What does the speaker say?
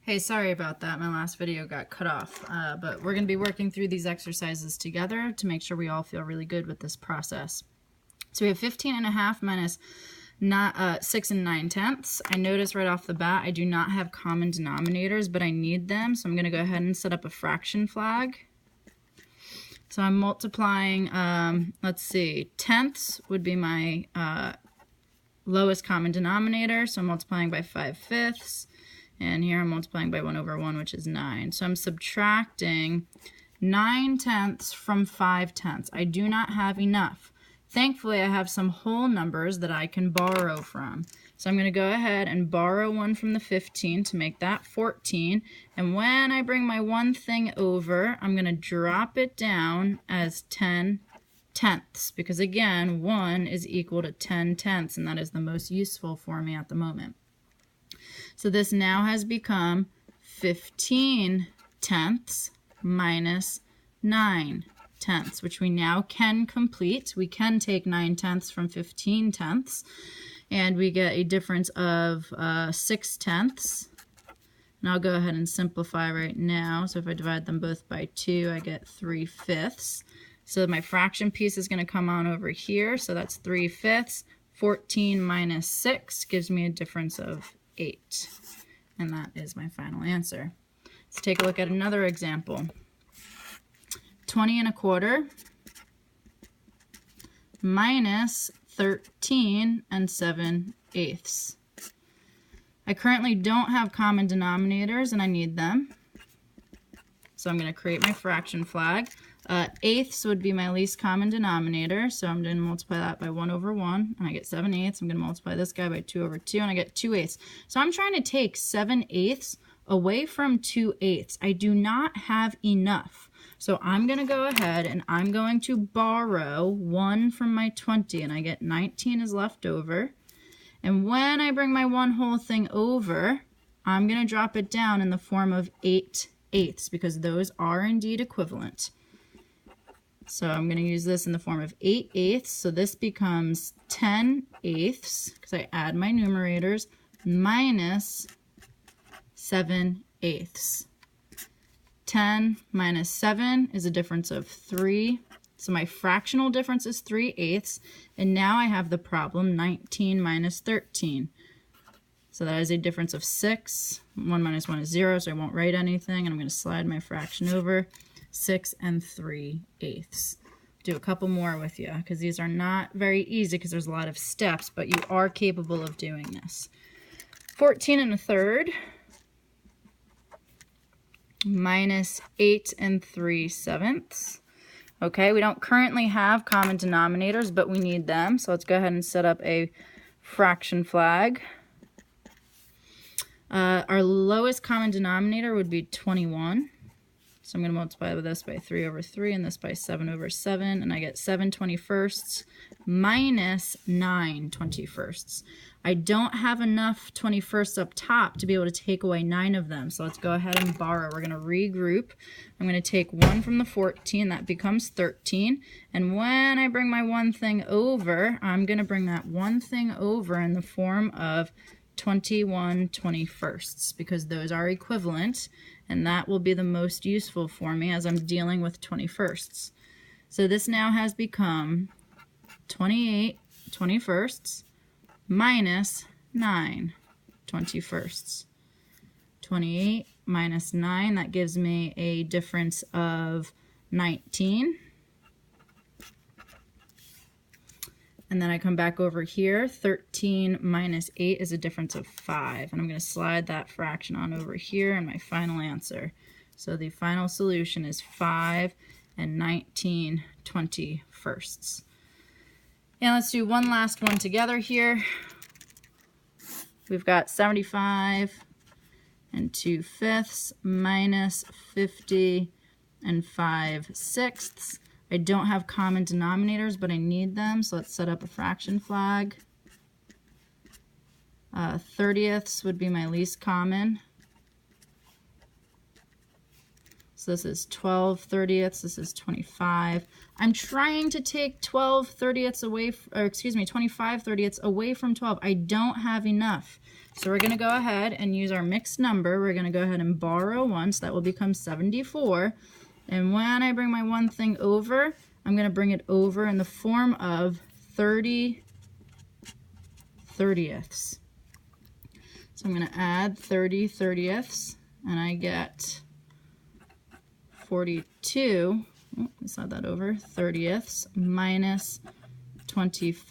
Hey, sorry about that. My last video got cut off, but we're going to be working through these exercises together to make sure we all feel really good with this process. So we have 15.5 minus 6 9/10. I notice right off the bat I do not have common denominators, but I need them, so I'm going to go ahead and set up a fraction flag. So I'm multiplying, let's see, tenths would be my lowest common denominator, so I'm multiplying by 5/5. And here I'm multiplying by 1/1, which is 9. So I'm subtracting 9/10 from 5/10. I do not have enough. Thankfully, I have some whole numbers that I can borrow from. So I'm going to go ahead and borrow one from the 15 to make that 14. And when I bring my one thing over, I'm going to drop it down as 10/10, because again, 1 is equal to 10/10, and that is the most useful for me at the moment. So this now has become 15/10 minus 9/10, which we now can complete. We can take 9/10 from 15/10, and we get a difference of 6/10. And I'll go ahead and simplify right now. So if I divide them both by 2, I get 3/5. So my fraction piece is going to come on over here. So that's 3/5. 14 minus 6 gives me a difference of 8. And that is my final answer. Let's take a look at another example. 20 1/4 minus 13 7/8. I currently don't have common denominators and I need them. So I'm going to create my fraction flag. Eighths would be my least common denominator, so I'm going to multiply that by 1/1, and I get 7/8. I'm going to multiply this guy by 2/2, and I get 2/8. So I'm trying to take 7/8 away from 2/8. I do not have enough. So I'm going to go ahead and I'm going to borrow 1 from my 20, and I get 19 is left over. And when I bring my one whole thing over, I'm going to drop it down in the form of 8/8, because those are indeed equivalent. So I'm going to use this in the form of 8/8. So this becomes 10/8, because I add my numerators, minus 7/8. 10 minus 7 is a difference of 3. So my fractional difference is 3/8. And now I have the problem 19 minus 13. So that is a difference of 6. 1 minus 1 is 0, so I won't write anything. And I'm going to slide my fraction over. 6 3/8. Do a couple more with you, because these are not very easy because there's a lot of steps, but you are capable of doing this. 14 1/3 minus 8 3/7. Okay, we don't currently have common denominators, but we need them. So let's go ahead and set up a fraction flag. Our lowest common denominator would be 21. So I'm going to multiply this by 3/3 and this by 7/7, and I get 7/21 minus 9/21. I don't have enough 21sts up top to be able to take away 9 of them, so let's go ahead and borrow. We're going to regroup. I'm going to take 1 from the 14, that becomes 13, and when I bring my one thing over, I'm going to bring that one thing over in the form of 21/21, because those are equivalent, and that will be the most useful for me as I'm dealing with 21sts. So this now has become 28/21 minus 9/21. 28 minus 9, that gives me a difference of 19. And then I come back over here, 13 minus 8 is a difference of 5. And I'm going to slide that fraction on over here and my final answer. So the final solution is 5 19/21. And let's do one last one together here. We've got 75 2/5 minus 50 5/6. I don't have common denominators, but I need them, so let's set up a fraction flag. 30ths would be my least common. So So this is 12 thirtieths, this is 25. I'm trying to take 12 thirtieths away, or excuse me, 25 thirtieths away from 12. I don't have enough. So we're going to go ahead and use our mixed number. We're going to go ahead and borrow 1, so that will become 74. And when I bring my one thing over, I'm going to bring it over in the form of 30 thirtieths. So I'm going to add 30 thirtieths, and I get 42, let's add that over, thirtieths minus 25.